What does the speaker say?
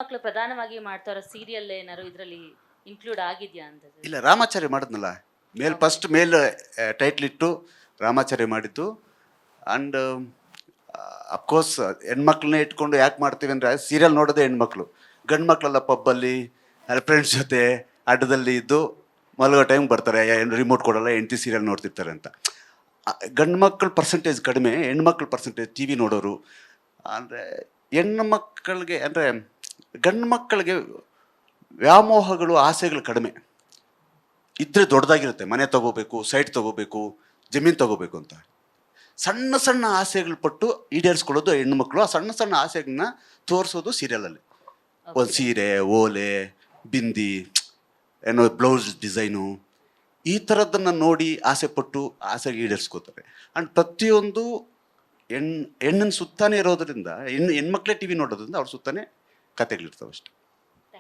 ಮಕ್ಕಳು ಪ್ರಧಾನವಾಗಿ ಮಾಡ್ತಾ ಇರೋ ಸೀರಿಯಲ್ ಏನಾದ್ರು ಇದರಲ್ಲಿ ಇನ್ಕ್ಲೂಡ್ ಆಗಿದೆಯಾ ಅಂತ? ಇಲ್ಲ, ರಾಮಾಚಾರ್ಯ ಮಾಡಿದ್ನಲ್ಲ, ಫಸ್ಟ್ ಮೇಲ್ ಟೈಟ್ಲ್ ಇಟ್ಟು ರಾಮಾಚಾರ್ಯ ಮಾಡಿದ್ದು. ಆ್ಯಂಡ್ ಅಫ್ಕೋರ್ಸ್ ಹೆಣ್ಮಕ್ಳನ್ನೇ ಇಟ್ಕೊಂಡು ಯಾಕೆ ಮಾಡ್ತೀವಿ ಅಂದರೆ, ಸೀರಿಯಲ್ ನೋಡೋದೇ ಹೆಣ್ಮಕ್ಳು. ಗಂಡು ಮಕ್ಕಳೆಲ್ಲ ಪಬ್ಬಲ್ಲಿ ಫ್ರೆಂಡ್ಸ್ ಜೊತೆ ಅಡ್ಡದಲ್ಲಿ ಇದ್ದು ಮಲಗೋ ಟೈಮ್ ಬರ್ತಾರೆ, ರಿಮೋಟ್ ಕೊಡೋಲ್ಲ, ಹೆಂಡತಿ ಸೀರಿಯಲ್ ನೋಡ್ತಿರ್ತಾರೆ ಅಂತ. ಗಂಡು ಮಕ್ಕಳ ಪರ್ಸೆಂಟೇಜ್ ಕಡಿಮೆ, ಹೆಣ್ಮಕ್ಳ ಪರ್ಸೆಂಟೇಜ್ ಟಿ ವಿ ನೋಡೋರು. ಅಂದರೆ ಹೆಣ್ಣು ಮಕ್ಕಳಿಗೆ, ಅಂದರೆ ಗಂಡು ಮಕ್ಕಳಿಗೆ ವ್ಯಾಮೋಹಗಳು, ಆಸೆಗಳು ಕಡಿಮೆ ಇದ್ದರೆ ದೊಡ್ಡದಾಗಿರುತ್ತೆ. ಮನೆ ತಗೋಬೇಕು, ಸೈಟ್ ತಗೋಬೇಕು, ಜಮೀನು ತಗೋಬೇಕು ಅಂತ. ಸಣ್ಣ ಸಣ್ಣ ಆಸೆಗಳು ಪಟ್ಟು ಈಡೇರಿಸ್ಕೊಳ್ಳೋದು ಹೆಣ್ಮಕ್ಳು. ಆ ಸಣ್ಣ ಸಣ್ಣ ಆಸೆಗಳನ್ನ ತೋರಿಸೋದು ಸೀರಿಯಲಲ್ಲಿ. ಒಂದು ಸೀರೆ, ಓಲೆ, ಬಿಂದಿ, ಏನೋ ಬ್ಲೌಸ್ ಡಿಸೈನು, ಈ ಥರದ್ದನ್ನು ನೋಡಿ ಆಸೆ ಪಟ್ಟು ಆಸೆಗೆ ಈಡೇರಿಸ್ಕೋತಾರೆ. ಆ್ಯಂಡ್ ಪ್ರತಿಯೊಂದು ಹೆಣ್ಣಿನ ಸುತ್ತಾನೆ ಇರೋದ್ರಿಂದ, ಹೆಣ್ಮಕ್ಳೇ ಟಿ ವಿ ನೋಡೋದ್ರಿಂದ ಅವ್ರ ಸುತ್ತಾನೆ ಕತೆಗಳಿರ್ತವೆ ಅಷ್ಟೆ.